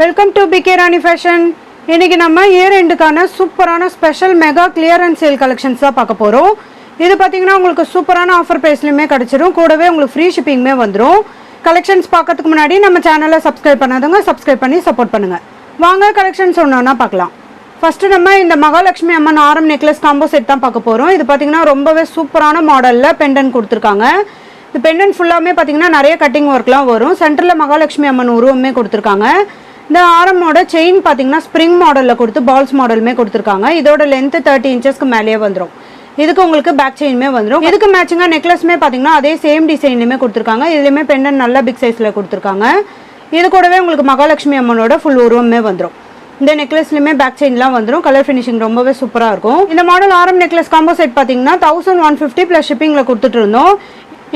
Welcome to PK Rani fashion. இன்னைக்கு நம்ம year எண்டுக்கான சூப்பரான special mega clearance sale collections தான் பார்க்க போகிறோம். இது பார்த்தீங்கன்னா உங்களுக்கு சூப்பரான ஆஃபர் ப்ரைஸ்லையுமே கிடச்சிரும், கூடவே உங்களுக்கு ஃப்ரீ ஷிப்பிங்குமே வந்துடும். கலெக்ஷன்ஸ் பார்க்கறதுக்கு முன்னாடி நம்ம சேனலை சப்ஸ்கிரைப் பண்ணாதவங்க சப்ஸ்கிரைப் பண்ணி சப்போர்ட் பண்ணுங்கள். வாங்க கலெக்ஷன்ஸ் ஒன்றா பார்க்கலாம். ஃபஸ்ட்டு நம்ம இந்த மகாலட்சுமி அம்மன் ஆரம் நெக்லஸ் காம்போ செட் தான் பார்க்க போகிறோம். இது பார்த்தீங்கன்னா ரொம்பவே சூப்பரான மாடலில் பெண்டன் கொடுத்துருக்காங்க. இந்த பெண்டன் ஃபுல்லாமே பார்த்தீங்கன்னா நிறைய கட்டிங் ஒர்க்லாம் வரும். சென்டரில் மகாலட்சுமி அம்மன் உருவமே கொடுத்துருக்காங்க. இந்த ஆரமோட செயின் பார்த்தீங்கன்னா ஸ்ப்ரிங் மாடலில் கொடுத்து பால்ஸ் மாடலுமே கொடுத்துருக்காங்க. இதோட லென்த்து 30 இன்ச்சஸ்க்கு மேலேயே வந்துடும். இதுக்கு உங்களுக்கு பேக் செயினுமே வந்துடும். இதுக்கு மேட்சிங்காக நெக்லஸ்மே பார்த்தீங்கன்னா அதே சேம் டிசைன்லையுமே கொடுத்துருக்காங்க. இதுலேயுமே பெண்டன் நல்ல பிக் சைஸில் கொடுத்துருக்காங்க. இது கூடவே உங்களுக்கு மகாலட்சுமி அம்மனோட ஃபுல் உருவமே வந்துடும். இந்த நெக்லஸ்லையுமே பேக் செயின்லாம் வந்துடும். கலர் ஃபினிஷிங் ரொம்பவே சூப்பராக இருக்கும். இந்த மாடல் ஆரம் நெக்லஸ் காம்போ செட் பார்த்தீங்கன்னா 1150 ப்ளஸ் ஷிப்பிங்கில் கொடுத்துட்டு இருந்தோம்.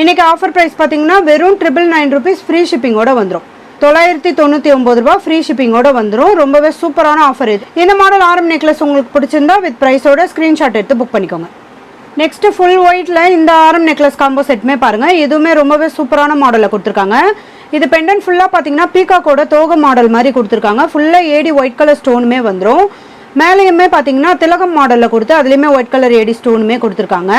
இன்றைக்கி ஆஃபர் ப்ரைஸ் பார்த்தீங்கன்னா வெறும் 999 rupees ஃப்ரீ ஷிப்பிங்கோட வந்துடும். 999 ரூபா ஃப்ரீ ஷிப்பிங்கோட வந்துடும். ரொம்பவே சூப்பரான ஆஃபர் இது. இந்த மாடல் ஆரம் நெக்லஸ் உங்களுக்கு பிடிச்சிருந்தா வித் ப்ரைஸோட ஸ்க்ரீன்ஷாட் எடுத்து புக் பண்ணிக்கோங்க. நெக்ஸ்ட் ஃபுல் ஒயிட்டில் இந்த ஆரம் நெக்லஸ் காம்போ செட்டுமே பாருங்கள். இதுவுமே ரொம்பவே சூப்பரான மாடலில் கொடுத்துருக்காங்க. இது பெண்டன் ஃபுல்லாக பார்த்தீங்கன்னா பீகாக்கோட தோகை மாடல் மாதிரி கொடுத்துருக்காங்க. ஃபுல்லாக ஏடி ஒயிட் கலர் ஸ்டோனுமே வந்துடும். மேலேயுமே பார்த்தீங்கன்னா திலகம் மாடலில் கொடுத்து அதுலேயுமே ஒயிட் கலர் ஏடி ஸ்டோனுமே கொடுத்துருக்காங்க.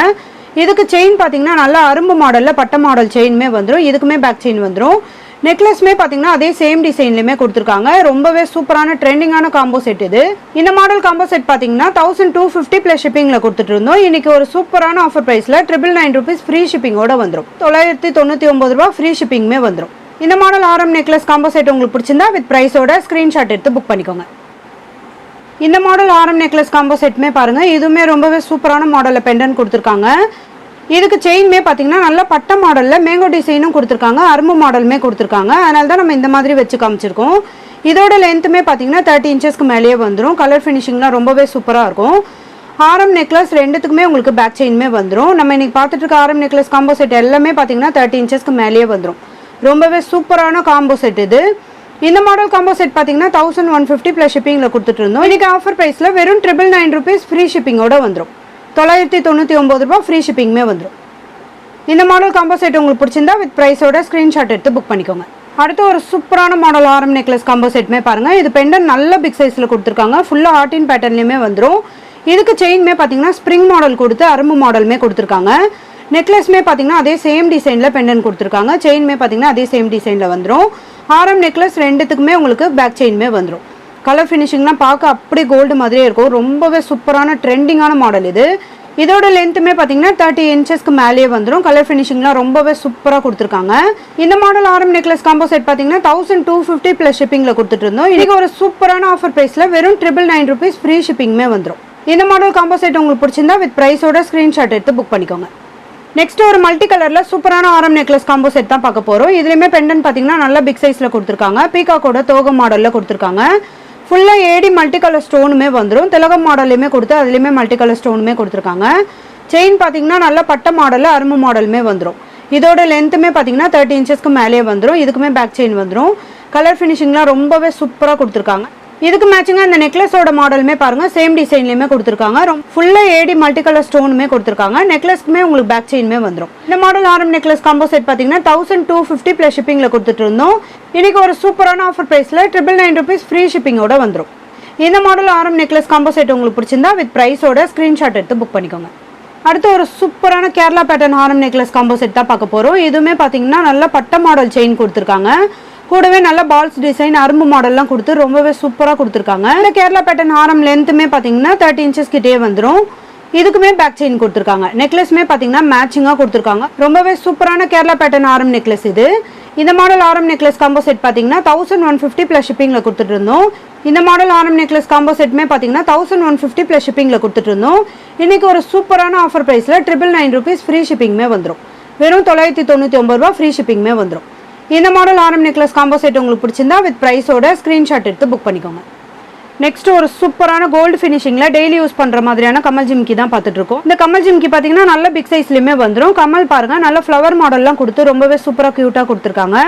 இதுக்கு செயின் பார்த்தீங்கன்னா நல்லா அரும்பு மாடலில் பட்ட மாடல் செயினுமே வந்துடும். இதுக்குமே பேக் செயின் வந்துடும். நெக்லஸ்மே பார்த்தீங்கன்னா அதே சேம் டிசைன்லையுமே கொடுத்துருக்காங்க. ரொம்பவே சூப்பரான ட்ரெண்டிங்கான காம்போ செட் இது. இந்த மாடல் காம்போ செட் பார்த்தீங்கன்னா 1250 ப்ளஸ் ஷிப்பிங்கில் கொடுத்துட்டு இருந்தோம். இன்னைக்கு ஒரு சூப்பரான ஆஃபர் ப்ரைஸில் 999 rupees ஃப்ரீ ஷிப்பிங்கோட வந்துடும். 999 ரூபா ஃப்ரீ ஷிப்பிங்குமே வந்துடும். இந்த மாடல் ஆரம் நெக்லஸ் காம்போ செட் உங்களுக்கு பிடிச்சிருந்தா வித் ப்ரைஸோட ஸ்க்ரீன்ஷாட் எடுத்து புக் பண்ணிக்கோங்க. இந்த மாடல் ஆரம் நெக்லஸ் காம்போ செட்டுமே பாருங்கள். இதுவுமே ரொம்பவே சூப்பரான மாடலில் பெண்டன் கொடுத்துருக்காங்க. இதுக்கு செயின்மே பார்த்தீங்கன்னா நல்ல பட்ட மாடலில் மேங்கோ டிசைனும் கொடுத்துருக்காங்க, அரும்பு மாடலுமே கொடுத்துருக்காங்க. அதனால தான் நம்ம இந்த மாதிரி வச்சு காமிச்சிருக்கோம். இதோட லென்த்துமே பார்த்தீங்கன்னா 30 இன்ச்சஸ்க்கு மேலேயே வந்துடும். கலர் ஃபினிஷிங்லாம் ரொம்பவே சூப்பராக இருக்கும். ஆரம் நெக்லஸ் ரெண்டுத்துக்குமே உங்களுக்கு பேக் செயின்மே வந்துடும். நம்ம இன்றைக்கி பார்த்துட்டு இருக்க ஆரம் நெக்லஸ் காம்போ செட் எல்லாமே பார்த்தீங்கன்னா 30 இன்ச்சஸ்க்கு மேலேயே வந்துடும். ரொம்பவே சூப்பரான காம்போ செட் இது. இந்த மாடல் காம்போ செட் பார்த்தீங்கன்னா 1150 ப்ளஸ் ஷிப்பிங்கில் கொடுத்துட்டு இருந்தோம். இன்றைக்கி ஆஃபர் ப்ரைஸில் வெறும் 999 rupees ஃப்ரீ ஷிப்பிங்கோட வந்துடும். 999 ரூபா ஃப்ரீ ஷிப்பிங்குமே வந்துடும். இந்த மாடல் காம்போ செட் உங்களுக்கு பிடிச்சிருந்தா வித் ப்ரைஸோட ஸ்க்ரீன்ஷாட் எடுத்து புக் பண்ணிக்கோங்க. அடுத்து ஒரு சூப்பரான மாடல் ஆரம் நெக்லஸ் காம்போ செட்டுமே பாருங்கள். இது பெண்டன் நல்ல பிக் சைஸில் கொடுத்துருக்காங்க. ஃபுல்லாக ஹார்டின் பேட்டர்ன்லையுமே வந்துடும். இதுக்கு செயின்மே பார்த்தீங்கன்னா ஸ்ப்ரிங் மாடல் கொடுத்து அரும்பு மாடலுமே கொடுத்துருக்காங்க. நெக்லஸ்மே பார்த்தீங்கன்னா அதே சேம் டிசைனில் பெண்டன் கொடுத்துருக்காங்க. செயின்மே பார்த்தீங்கன்னா அதே சேம் டிசைனில் வந்துடும். ஆரம் நெக்லஸ் ரெண்டுத்துக்குமே உங்களுக்கு பேக் செயின்மே வந்துடும். கலர் ஃபினிஷிங்லாம் பார்க்க அப்படி கோல்டு மாதிரியே இருக்கும். ரொம்பவே சூப்பரான ட்ரெண்டிங்கான மாடல் இது. இதோட லென்த்துமே பார்த்தீங்கன்னா 30 இன்ச்சஸ்க்கு மேலேயே வந்துடும். கலர் ஃபினிஷிங்லாம் ரொம்பவே சூப்பராக கொடுத்துருக்காங்க. இந்த மாடல் ஆரம் நெக்லஸ் காம்போ செட் பார்த்தீங்கன்னா 1250 ப்ளஸ் ஷிப்பிங்கில் கொடுத்துட்டு இருந்தோம். இன்றைக்கி ஒரு சூப்பரான ஆஃபர் ப்ரைஸில் வெறும் 999 rupees ஃப்ரீ ஷிப்பிங்குமே வந்துடும். இந்த மாடல் காம்போ செட் உங்களுக்கு பிடிச்சிருந்தா வித் ப்ரைஸோட ஸ்க்ரீன்ஷாட் எடுத்து புக் பண்ணிக்கோங்க. நெக்ஸ்ட் ஒரு மல்டி கலரில் சூப்பரான ஆரம் நெக்லஸ் காம்போ செட் தான் பார்க்க போகிறோம். இதுலேயுமே பெண்டன் பார்த்தீங்கன்னா நல்ல பிக் சைஸில் கொடுத்துருக்காங்க. பீகாக்கோட தோகை மாடலில் கொடுத்துருக்காங்க. ஃபுல்லாக ஏடி மல்டி கலர் ஸ்டோனுமே வந்துடும். திலகம் மாடல்லையுமே கொடுத்து அதுலேயுமே மல்டி கலர் ஸ்டோனுமே கொடுத்துருக்காங்க. செயின் பார்த்தீங்கன்னா நல்ல பட்ட மாடலில் அரும்பு மாடலுமே வந்துடும். இதோட லென்த்துமே பார்த்தீங்கன்னா 30 இன்ச்சஸ்க்கு மேலேயே வந்துடும். இதுக்குமே பேக் செயின் வந்துடும். கலர் ஃபினிஷிங்லாம் ரொம்பவே சூப்பராக கொடுத்துருக்காங்க. இதுக்கு மேட்சிங்காக இந்த நெக்லஸோட மாடலுமே பாருங்கள் சேம் டிசைன்லையுமே கொடுத்துருக்காங்க. ஃபுல்லாக ஏடி மல்டி கலர் ஸ்டோனுமே கொடுத்துருக்காங்க. நெக்லஸ்க்குமே உங்களுக்கு பேக் செயினுமே வந்துடும். இந்த மாடல் ஆரம் நெக்லஸ் காம்போ செட் பார்த்தீங்கன்னா 1250 ப்ளஸ் ஷிப்பிங்கில் கொடுத்துட்டு இருந்தோம். இன்றைக்கி ஒரு சூப்பரான ஆஃபர் ப்ரைஸில் 999 rupees ஃப்ரீ ஷிப்பிங்கோட வந்துடும். இந்த மாடல் ஆரம் நெக்லஸ் காம்போ செட் உங்களுக்கு பிடிச்சிருந்தா வித் ப்ரைஸோட ஸ்க்ரீன்ஷாட் எடுத்து புக் பண்ணிக்கோங்க. அடுத்து ஒரு சூப்பரான கேரளா பேட்டர்ன் ஆரம் நெக்லஸ் காம்போ செட் தான் பார்க்க போகிறோம். இதுவுமே பார்த்தீங்கன்னா நல்ல பட்ட மாடல் செயின் கொடுத்துருக்காங்க. கூடவே நல்ல பால்ஸ் டிசைன் அரும்பு மாடல்லாம் கொடுத்து ரொம்பவே சூப்பராக கொடுத்துருக்காங்க. இந்த கேரளா பேட்டர்ன் ஆரம் லென்த்துமே பார்த்தீங்கன்னா 30 இன்ச்சஸ் கிட்டே வந்துடும். இதுக்குமே பேக் செயின் கொடுத்துருக்காங்க. நெக்லஸ்மே பார்த்தீங்கன்னா மேட்சிங்காக கொடுத்துருக்காங்க. ரொம்பவே சூப்பரான கேரளா பேட்டர்ன் ஆரம் நெக்லஸ் இது. இந்த மாடல் ஆரம் நெக்லஸ் காம்போ செட் பார்த்தீங்கன்னா 1150 ப்ளஸ் ஷிப்பிங்கில் கொடுத்துட்டு இருந்தோம். இந்த மாடல் ஆரம் நெக்லஸ் காம்போ செட்டுமே பார்த்தீங்கன்னா 1150 ப்ளஸ் ஷிப்பிங்கில் கொடுத்துட்டு இருந்தோம். இன்றைக்கி ஒரு சூப்பரான ஆஃபர் ப்ரைஸில் 999 rupees ஃப்ரீ ஷிப்பிங்குமே வந்துடும். வெறும் 999 ரூபா ஃப்ரீ ஷிப்பிங்குமே வந்துடும். இந்த மாடல் ஆரம் நெக்லஸ் காம்போ செட் உங்களுக்கு பிடிச்சிருந்தா வித் ப்ரைஸோட ஸ்க்ரீன்ஷாட் எடுத்து புக் பண்ணிக்கோங்க. நெக்ஸ்ட் ஒரு சூப்பரான கோல்டு ஃபினிஷிங்கில் டெய்லி யூஸ் பண்ணுற மாதிரியான கமல் ஜிம்கி தான் பார்த்துட்டு இருக்கோம். இந்த கமல் ஜிம்கி பார்த்தீங்கன்னா நல்ல பிக் சைஸ்லையுமே வந்துடும். கமல் பாருங்கள் நல்ல ஃப்ளவர் மாடல்லாம் கொடுத்து ரொம்பவே சூப்பராக க்யூட்டாக கொடுத்துருக்காங்க.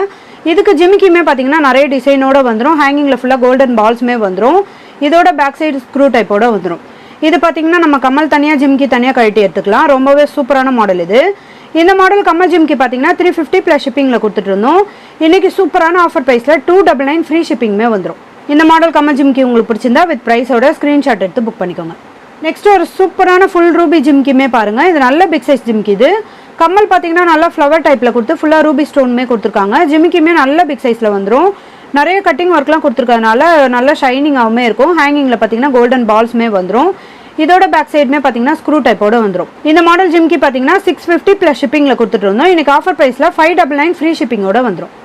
இதுக்கு ஜிம்கியுமே பார்த்தீங்கன்னா நிறைய டிசைனோட வந்துடும். ஹேங்கிங்கில் ஃபுல்லாக கோல்டன் பால்ஸுமே வந்துடும். இதோட பேக் சைடு ஸ்க்ரூ டைப்போட வந்துடும். இது பார்த்தீங்கன்னா நம்ம கமல் தனியாக ஜிம்கி தனியாக கழட்டி எடுத்துக்கலாம். ரொம்பவே சூப்பரான மாடல் இது. இந்த மாடல் கமல் ஜிம்கி பார்த்தீங்கன்னா 350 ப்ளஸ் ஷிப்பிங்கில் கொடுத்துட்டு இருந்தோம். இன்றைக்கி சூப்பரான ஆஃபர் ப்ரைஸில் 299 ஃப்ரீ ஷிப்பிங்குமே வந்துடும். இந்த மாடல் கமல் ஜிம்கி உங்களுக்கு பிடிச்சிருந்தா வித் ப்ரைஸோட ஸ்க்ரீன்ஷாட் எடுத்து புக் பண்ணிக்கோங்க. நெக்ஸ்ட் ஒரு சூப்பரான ஃபுல் ரூபி ஜிம்கியுமே பாருங்கள். இது நல்ல பிக் சைஸ் ஜிம்கி. இது கம்மல் பார்த்தீங்கன்னா நல்லா ஃப்ளவர் டைப்பில் கொடுத்து ஃபுல்லாக ரூபி ஸ்டோனுமே கொடுத்துருக்காங்க. ஜிம்கியுமே நல்ல பிக் சைஸில் வந்துடும். நிறைய கட்டிங் ஒர்க்லாம் கொடுத்துருக்கறதுனால நல்ல ஷைனிங்காகவுமே இருக்கும். ஹேங்கிங்கில் பார்த்தீங்கன்னா கோல்டன் பால்ஸுமே வந்துடும். இதோட பேக் சைடுமே பார்த்தீங்கன்னா ஸ்க்ரூ டைப்போட வந்துடும். இந்த மாடல் ஜிம்கி பார்த்தீங்கன்னா 650 ப்ளஸ் ஷிப்பிங்கில் கொடுத்துட்டு இருந்தோம். இன்றைக்கி ஆஃபர் ப்ரைஸில் 599 ஃப்ரீ ஷிப்பிங்கோட வந்துடும்.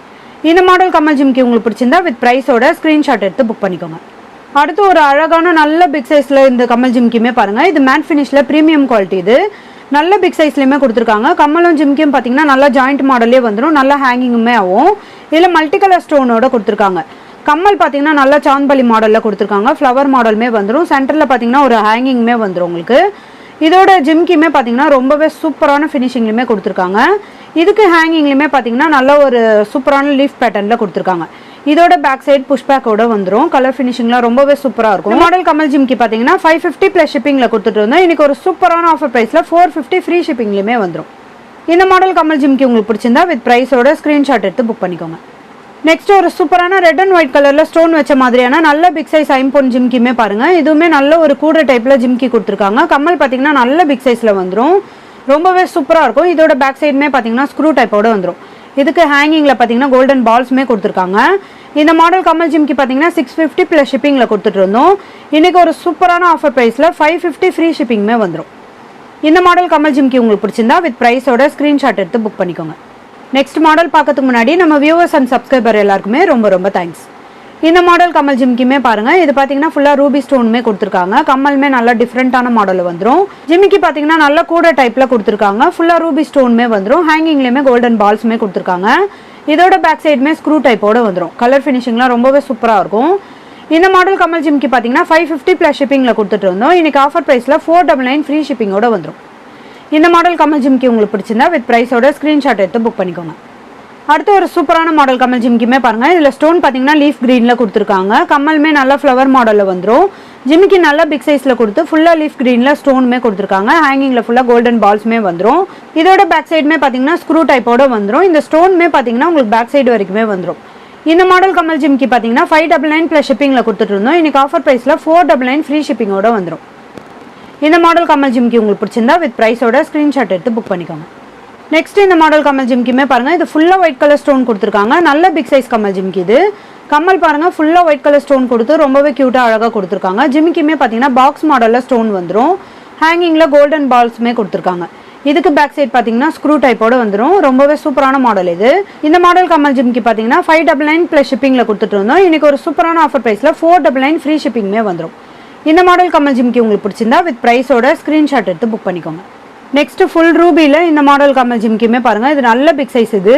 இந்த மாடல் கமல் ஜிம்கி உங்களுக்கு பிடிச்சிருந்தா வித் ப்ரைஸோட ஸ்க்ரீன்ஷாட் எடுத்து புக் பண்ணிக்கோங்க. அடுத்து ஒரு அழகான நல்ல பிக் சைஸில் இந்த கமல் ஜிம்கியுமே பாருங்கள். இது மேட் ஃபினிஷில் ப்ரீமியம் குவாலிட்டி. இது நல்ல பிக் சைஸ்லையுமே கொடுத்துருக்காங்க. கம்மலும் ஜிம்கியும் பார்த்தீங்கன்னா நல்லா ஜாயிண்ட் மாடலே வந்துடும். நல்லா ஹேங்கிங்குமே ஆகும். இதில் மல்டி கலர் ஸ்டோனோட கொடுத்துருக்காங்க. கம்மல் பார்த்தீங்கன்னா நல்லா சாந்த்பலி மாடலில் கொடுத்துருக்காங்க. ஃப்ளவர் மாடலுமே வந்துடும். சென்டரில் பார்த்தீங்கன்னா ஒரு ஹேங்கிங்குமே வந்துடும் உங்களுக்கு. இதோட ஜிம்கியுமே பார்த்தீங்கன்னா ரொம்பவே சூப்பரான ஃபினிஷிங்லையுமே கொடுத்துருக்காங்க. இதுக்கு ஹேங்கிங்லையுமே பார்த்தீங்கன்னா நல்ல ஒரு சூப்பரான லீஃப் பேட்டர்னில் கொடுத்துருக்காங்க. இதோட பேக் சைடு புஷ் பேக்கோட வந்துடும். கலர் ஃபினிஷிங்லாம் ரொம்பவே சூப்பராக இருக்கும். மாடல் கமல் ஜிம்கி பார்த்தீங்கன்னா 550 ப்ளஸ் ஷிப்பிங்கில் கொடுத்துட்டு இருந்தோம். இன்றைக்கி ஒரு சூப்பரான ஆஃபர் ப்ரைஸில் 450 ஃப்ரீ ஷிப்பிங்லையுமே வந்துடும். இந்த மாடல் கமல் ஜிம்கி உங்களுக்கு பிடிச்சிருந்தா வித் ப்ரைஸோட ஸ்க்ரீன்ஷாட் எடுத்து புக் பண்ணிக்கோங்க. நெக்ஸ்ட் ஒரு சூப்பரான ரெட் அண்ட் ஒயிட் கலரில் ஸ்டோன் வச்ச மாதிரியான நல்ல பிக் சைஸ் ஐம்பொன் ஜிம்கியுமே பாருங்கள். இதுவுமே நல்ல ஒரு கூட டைப்பில் ஜிம்கி கொடுத்துருக்காங்க. கம்மல் பார்த்தீங்கன்னா நல்ல பிக் சைஸில் வந்துடும். ரொம்பவே சூப்பராக இருக்கும். இதோட பேக் சைடுமே பார்த்தீங்கன்னா ஸ்க்ரூ டைப்போட வந்துடும். இதுக்கு ஹேங்கிங்கில் பார்த்தீங்கன்னா கோல்டன் பால்ஸுமே கொடுத்துருக்காங்க. இந்த மாடல் கமல் ஜிம்கி பார்த்தீங்கன்னா 650 ப்ளஸ் ஷிப்பிங்கில் கொடுத்துட்டு இருந்தோம். இன்றைக்கி ஒரு சூப்பரான ஆஃபர் ப்ரைஸில் 550 ஃப்ரீ ஷிப்பிங்குமே வந்துடும். இந்த மாடல் கமல் ஜிம்கி உங்களுக்கு பிடிச்சிருந்தா வித் ப்ரைஸோட ஸ்க்ரீன்ஷாட் எடுத்து புக் பண்ணிக்கோங்க. நெக்ஸ்ட் மாடல் பார்க்கறதுக்கு முன்னாடி நம்ம வியூவர்ஸ் அண்ட் சப்ஸ்கிரைபர் எல்லாருக்குமே ரொம்ப ரொம்ப தேங்க்ஸ். இந்த மாடல் கமல் ஜிம்கியுமே பாருங்கள். இது பார்த்தீங்கன்னா ஃபுல்லாக ரூபி ஸ்டோனுமே கொடுத்துருக்காங்க. கம்மலுமே நல்லா டிஃப்ரெண்ட்டான மாடலில் வந்துடும். ஜிம்கி பார்த்தீங்கன்னா நல்ல கூட டைப்பில் கொடுத்துருக்காங்க. ஃபுல்லாக ரூபி ஸ்டோனுமே வந்துடும். ஹேங்கிங்லேயுமே கோல்டன் பால்ஸுமே கொடுத்துருக்காங்க. இதோட பேக் சைடுமே ஸ்க்ரூ டைப்போட வந்துடும். கலர் ஃபினிஷிங்லாம் ரொம்பவே சூப்பராக இருக்கும். இந்த மாடல் கமல் ஜிம்கி பார்த்தீங்கன்னா 550 ப்ளஸ் ஷிப்பிங்கில் கொடுத்துட்டு இருந்தோம். இன்றைக்கி ஆஃபர் ப்ரைஸில் 499 ஃப்ரீ ஷிப்பிங்கோட வந்துடும். இந்த மாடல் கமல் ஜிம்கி உங்களுக்கு பிடிச்சிருந்தா வித் ப்ரைஸோட ஸ்க்ரீன்ஷாட் எடுத்து புக் பண்ணிக்கோங்க. அடுத்து ஒரு சூப்பரான மாடல் கமல் ஜிம்கியுமே பாருங்கள். இதில் ஸ்டோன் பார்த்தீங்கன்னா லீஃப் க்ரீனில் கொடுத்துருக்காங்க. கம்மலுமே நல்லா ஃப்ளவர் மாடலில் வந்துடும். ஜிம்கி நல்லா பிக் சைஸில் கொடுத்து ஃபுல்லாக லீஃப் க்ரீனில் ஸ்டோனுமே கொடுத்துருக்காங்க. ஹேங்கிங்கில் ஃபுல்லாக கோல்டன் பால்ஸுமே வந்துடும். இதோட பேக் சைடுமே பார்த்தீங்கன்னா ஸ்க்ரூ டைப்போட வந்துடும். இந்த ஸ்டோனுமே பார்த்தீங்கன்னா உங்களுக்கு பேக் சைடு வரைக்குமே வந்துடும். இந்த மாடல் கமல் ஜிம்கி பார்த்தீங்கன்னா 599 ப்ளஸ் ஷிப்பிங்கில் கொடுத்துட்டு இருந்தோம். இன்றைக்கி ஆஃபர் ப்ரைஸில் 499 ஃப்ரீ ஷிப்பிங்கோட வந்துடும். இந்த மாடல் கமல் ஜிம்கி உங்களுக்கு பிடிச்சிருந்தா வித் ப்ரைஸோட ஸ்க்ரீன்ஷாட் எடுத்து புக் பண்ணிக்கோங்க. நெக்ஸ்ட் இந்த மாடல் கமல் ஜிம்கியுமே பாருங்கள். இது ஃபுல்லாக ஒயிட் கலர் ஸ்டோன் கொடுத்துருக்காங்க. நல்ல பிக் சைஸ் கமல் ஜிம்கி. இது கம்மல் பாருங்கள் ஃபுல்லாக ஒயிட் கலர் ஸ்டோன் கொடுத்து ரொம்பவே க்யூட்டாக அழகாக கொடுத்துருக்காங்க. ஜிம்கியுமே பார்த்தீங்கன்னா பாக்ஸ் மாடலில் ஸ்டோன் வந்துடும். ஹேங்கிங்கில் கோல்டன் பால்ஸுமே கொடுத்துருக்காங்க. இதுக்கு பேக் சைட் பார்த்தீங்கன்னா ஸ்க்ரூ டைப்போட வந்துடும். ரொம்பவே சூப்பரான மாடல் இது. இந்த மாடல் கமல் ஜிம்கி பார்த்தீங்கன்னா 599 ப்ளஸ் ஷிப்பிங்கில் கொடுத்துட்டு இருந்தோம். இன்றைக்கி ஒரு சூப்பரான ஆஃபர் ப்ரைஸில் 499 ஃப்ரீ ஷிப்பிங்குமே வந்துடும். இந்த மாடல் கமல் ஜிம்கி உங்களுக்கு பிடிச்சிருந்தா வித் ப்ரைஸோட ஸ்க்ரீன்ஷாட் எடுத்து புக் பண்ணிக்கோங்க. நெக்ஸ்ட் ஃபுல் ரூபியில் இந்த மாடல் கமல் ஜிம்கியுமே பாருங்கள். இது நல்ல பிக் சைஸ். இது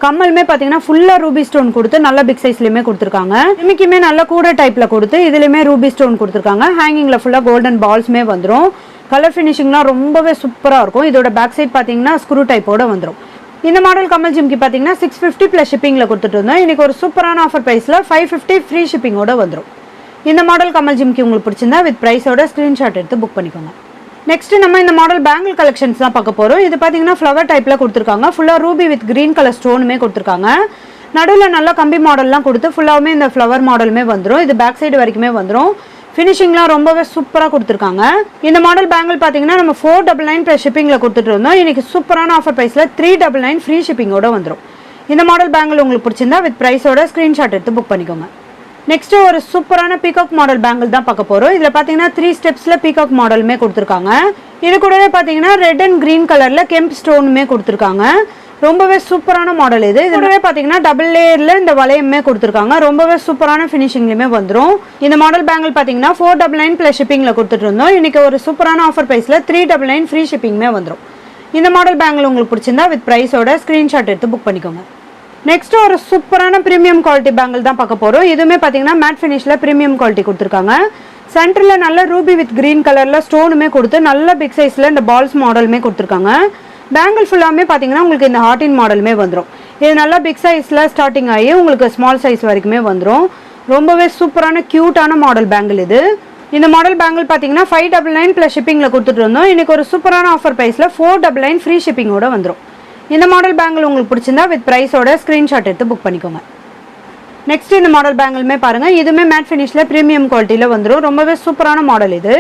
கம்மலுமே பார்த்தீங்கன்னா ஃபுல்லாக ரூபி ஸ்டோன் கொடுத்து நல்ல பிக் சைஸ்லையுமே கொடுத்துருக்காங்க. ஜிம்கியுமே நல்ல கூட டைப்பில் கொடுத்து இதுலையுமே ரூபி ஸ்டோன் கொடுத்துருக்காங்க. ஹேங்கிங்கில் ஃபுல்லாக கோல்டன் பால்ஸுமே வந்துடும். கலர் ஃபினிஷிங்லாம் ரொம்பவே சூப்பராக இருக்கும். இதோட பேக் சைட் பார்த்தீங்கன்னா ஸ்க்ரூ டைப்போட வந்துடும். இந்த மாடல் கமல் ஜிம்கி பார்த்தீங்கன்னா 650 ப்ளஸ் ஷிப்பிங்கில் கொடுத்துட்டு இருந்தோம். இன்றைக்கி ஒரு சூப்பரான ஆஃபர் ப்ரைஸில் 550 ஃப்ரீ ஷிப்பிங்கோட வந்துடும். இந்த மாடல் கமல் ஜிம்கி உங்களுக்கு பிடிச்சிருந்தா வித் ப்ரைஸோட ஸ்க்ரீன்ஷாட் எடுத்து புக் பண்ணிக்கோங்க. நெக்ஸ்ட் நம்ம இந்த மாடல் பேங்கிள் கலெக்ஷன்ஸ் தான் பார்க்க போகிறோம். இது பார்த்தீங்கன்னா ஃப்ளவர் டைப்பில் கொடுத்துருக்காங்க. ஃபுல்லாக ரூபி வித் க்ரீன் கலர் ஸ்டோனுமே கொடுத்துருக்காங்க. நடுவில் நல்லா கம்பி மாடல்லாம் கொடுத்து ஃபுல்லாகவுமே இந்த ஃப்ளவர் மாடலுமே வந்துடும். இது பேக் சைடு வரைக்குமே வந்துடும். ஃபினிஷிங்லாம் ரொம்பவே சூப்பராக கொடுத்துருக்காங்க. இந்த மாடல் பேங்கிள் பார்த்தீங்கன்னா நம்ம 499 ப்ளஸ் ஷிப்பிங்கில் கொடுத்துட்டு இருந்தோம். இன்றைக்கி சூப்பரான ஆஃபர் ப்ரைஸில் 399 ஃப்ரீ ஷிப்பிங்கோட வந்துடும். இந்த மாடல் பேங்கிள் உங்களுக்கு பிடிச்சிருந்தா வித் ப்ரைஸோட ஸ்க்ரீன்ஷாட் எடுத்து புக் பண்ணிக்கோங்க. நெக்ஸ்ட் ஒரு சூப்பரான பீகாக் மாடல் பேங்கிள் தான் பார்க்க போகிறோம். இதில் பார்த்தீங்கன்னா 3 ஸ்டெப்ஸில் பீகாக் மாடலுமே கொடுத்துருக்காங்க. இது கூடவே பார்த்தீங்கன்னா ரெட் அண்ட் க்ரீன் கலரில் கெம்ப் ஸ்டோனுமே கொடுத்துருக்காங்க. ரொம்பவே சூப்பரான மாடல் இது. கூடவே பார்த்தீங்கன்னா டபுள் லேயரில் இந்த வளையமே கொடுத்துருக்காங்க. ரொம்பவே சூப்பரான ஃபினிஷிங்லையுமே வந்துடும். இந்த மாடல் பேங்கிள் பார்த்தீங்கன்னா 499 ப்ளஸ் ஷிப்பிங்கில் கொடுத்துட்டு இருந்தோம். இன்றைக்கி ஒரு சூப்பரான ஆஃபர் ப்ரைஸில் 399 ஃப்ரீ ஷிப்பிங்குமே வந்துடும். இந்த மாடல் பேங்கிள் உங்களுக்கு பிடிச்சிருந்தா வித் ப்ரைஸோட ஸ்க்ரீன்ஷாட் எடுத்து புக் பண்ணிக்கோங்க. நெக்ஸ்ட் ஒரு சூப்பரான ப்ரீமியம் குவாலிட்டி பேங்கிள் தான் பார்க்க போகிறோம். இதுவுமே பார்த்தீங்கன்னா மேட் ஃபினிஷில் ப்ரீமியம் குவாலிட்டி கொடுத்துருக்காங்க. சென்டரில் நல்ல ரூபி வித் க்ரீன் கலரில் ஸ்டோனுமே கொடுத்து நல்ல பிக் சைஸில் இந்த பால்ஸ் மாடலுமே கொடுத்துருக்காங்க. பேங்கிள் ஃபுல்லாமே பார்த்தீங்கன்னா உங்களுக்கு இந்த ஹார்டின் மாடலுமே வந்துடும். இது நல்லா பிக் சைஸில் ஸ்டார்டிங் ஆகி உங்களுக்கு ஸ்மால் சைஸ் வரைக்குமே வந்துடும். ரொம்பவே சூப்பரான க்யூட்டான மாடல் பேங்கிள் இது. இந்த மாடல் பேங்கிள் பார்த்தீங்கன்னா 599 ப்ளஸ் ஷிப்பிங்கில் கொடுத்துட்டு இருந்தோம். இன்றைக்கி ஒரு சூப்பரான ஆஃபர் ப்ரைஸில் 499 ஃப்ரீ ஷிப்பிங்கோட வந்துடும். இந்த மாடல் பேங்கிள் உங்களுக்கு பிடிச்சிருந்தா வித் ப்ரைஸோட ஸ்க்ரீன்ஷாட் எடுத்து புக் பண்ணிக்கோங்க. நெக்ஸ்ட் இந்த மாடல் பேங்கிளுமே பாருங்கள், இதுவுமே மேட் ஃபினிஷில் ப்ரீமியம் குவாலிட்டியில் வந்துடும். ரொம்பவே சூப்பரான மாடல் இது.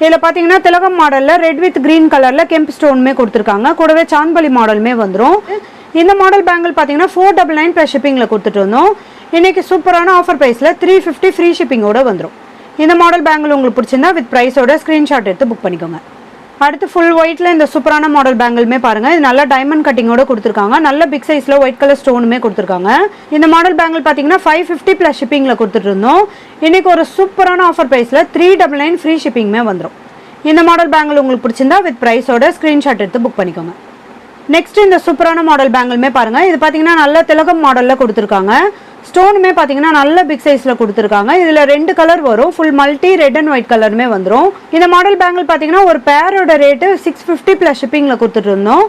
இதில் பார்த்தீங்கன்னா திலகம் மாடலில் ரெட் வித் க்ரீன் கலரில் கெம்ப் ஸ்டோனுமே கொடுத்துருக்காங்க. கூடவே சான்பலி மாடலுமே வந்துடும். இந்த மாடல் பேங்கிள் பார்த்தீங்கன்னா 499 ப்ளஸ் ஷிப்பிங்கில் கொடுத்துட்டு இருந்தோம். இன்றைக்கி சூப்பரான ஆஃபர் ப்ரைஸில் 350 ஃப்ரீ ஷிப்பிங்கோடு வந்துடும். இந்த மாடல் பேங்கிள் உங்களுக்கு பிடிச்சிருந்தா வித் ப்ரைஸோட ஸ்க்ரீன்ஷாட் எடுத்து புக் பண்ணிக்கோங்க. அடுத்து ஃபுல் ஒயிட்டில் இந்த சூப்பரான மாடல் பேங்கிளுமே பாருங்கள், இது நல்ல டைமண்ட் கட்டிங்கோட கொடுத்துருக்காங்க. நல்ல பிக் சைஸில் ஒயிட் கலர் ஸ்டோனுமே கொடுத்துருக்காங்க. இந்த மாடல் பேங்கிள் பார்த்தீங்கன்னா 550 ப்ளஸ் ஷிப்பிங்கில் கொடுத்துட்டு இருந்தோம். இன்றைக்கி ஒரு சூப்பரான ஆஃபர் ப்ரைஸில் 399 ஃப்ரீ ஷிப்பிங்குமே வந்துடும். இந்த மாடல் பேங்கிள் உங்களுக்கு பிடிச்சிருந்தா வித் ப்ரைஸோட ஸ்க்ரீன்ஷாட் எடுத்து புக் பண்ணிக்கோங்க. நெக்ஸ்ட் இந்த சூப்பரான மாடல் பேங்கிளுமே பாருங்கள், இது பார்த்தீங்கன்னா நல்ல திலகம் மாடலில் கொடுத்துருக்காங்க. ஸ்டோனுமே பார்த்தீங்கன்னா நல்ல பிக் சைஸில் கொடுத்துருக்காங்க. இதில் 2 கலர் வரும், full multi red and white கலருமே வந்துடும். இந்த மாடல் பேங்கிள் பார்த்தீங்கன்னா ஒரு பேரோட ரேட்டு 650 ப்ளஸ் ஷிப்பிங்கில் கொடுத்துட்டு இருந்தோம்.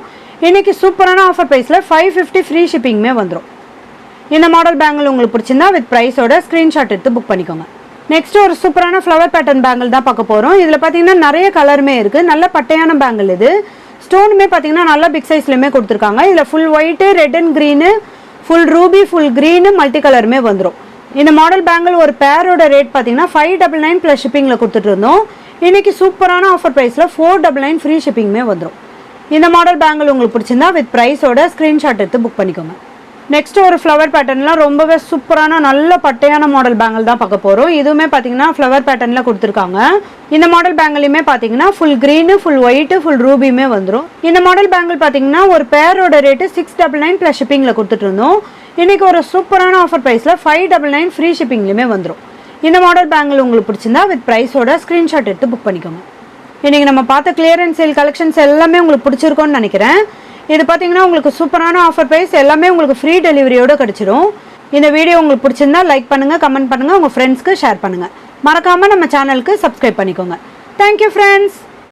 இன்றைக்கி சூப்பரான ஆஃபர் ப்ரைஸில் 550 ஃப்ரீ ஷிப்பிங்குமே வந்துடும். இந்த மாடல் பேங்கிள் உங்களுக்கு பிடிச்சிருந்தா வித் ப்ரைஸோட ஸ்க்ரீன்ஷாட் எடுத்து புக் பண்ணிக்கோங்க. நெக்ஸ்ட் ஒரு சூப்பரான ஃப்ளவர் பேட்டர்ன் பேங்கிள் தான் பார்க்க போகிறோம். இதில் பார்த்தீங்கன்னா நிறைய கலருமே இருக்குது. நல்ல பட்டையான பேங்கிள் இது. ஸ்டோனுமே பார்த்தீங்கன்னா நல்ல பிக் சைஸ்லையுமே கொடுத்துருக்காங்க. இதில் full white red and green full Ruby full green multi கலருமே வந்துடும். இந்த மாடல் பேங்கிள் ஒரு பேரோட ரேட் பார்த்தீங்கன்னா 599 ப்ளஸ் ஷிப்பிங்கில் கொடுத்துட்டு இருந்தோம். இன்றைக்கி சூப்பரான ஆஃபர் ப்ரைஸில் 499 ஃப்ரீ ஷிப்பிங்குமே வந்துடும். இந்த மாடல் பேங்கிள் உங்களுக்கு பிடிச்சிருந்தா வித் ப்ரைஸோட ஸ்க்ரீன்ஷாட் எடுத்து புக் பண்ணிக்கோங்க. நெக்ஸ்ட் ஒரு ஃப்ளவர் பேட்டர்னில் ரொம்பவே சூப்பரான நல்ல பட்டையான மாடல் பேங்கிள் தான் பார்க்க போகிறோம். இதுவுமே பார்த்தீங்கன்னா ஃப்ளவர் பேட்டர்னில் கொடுத்துருக்காங்க. இந்த மாடல் பேங்கிளுமே பார்த்தீங்கன்னா full green full white full ரூபியுமே வந்துடும். இந்த மாடல் பேங்கிள் பார்த்தீங்கன்னா ஒரு பேரோட ரேட்டு 699 ப்ளஸ் ஷிப்பிங்கில் கொடுத்துட்டு இருந்தோம். இன்றைக்கி ஒரு சூப்பரான ஆஃபர் ப்ரைஸில் 599 ஃப்ரீ ஷிப்பிங்லையுமே வந்துடும். இந்த மாடல் பேங்கிள் உங்களுக்கு பிடிச்சிருந்தா வித் ப்ரைஸோட ஸ்க்ரீன்ஷாட் எடுத்து புக் பண்ணிக்கோங்க. இன்றைக்கி நம்ம பார்த்த கிளியரன்ஸ் சேல் கலெக்ஷன்ஸ் எல்லாமே உங்களுக்கு பிடிச்சிருக்கோன்னு நினைக்கிறேன். இது பார்த்தீங்கன்னா உங்களுக்கு சூப்பரான ஆஃபர் ப்ரைஸ் எல்லாமே உங்களுக்கு ஃப்ரீ டெலிவரியோடு கிடச்சிடும். இந்த வீடியோ உங்களுக்கு பிடிச்சிருந்தா லைக் பண்ணுங்கள், கமெண்ட் பண்ணுங்கள், உங்கள் ஃப்ரெண்ட்ஸ்க்கு ஷேர் பண்ணுங்கள். மறக்காமல் நம்ம சேனலுக்கு சப்ஸ்கிரைப் பண்ணிக்கோங்க. Thank you friends.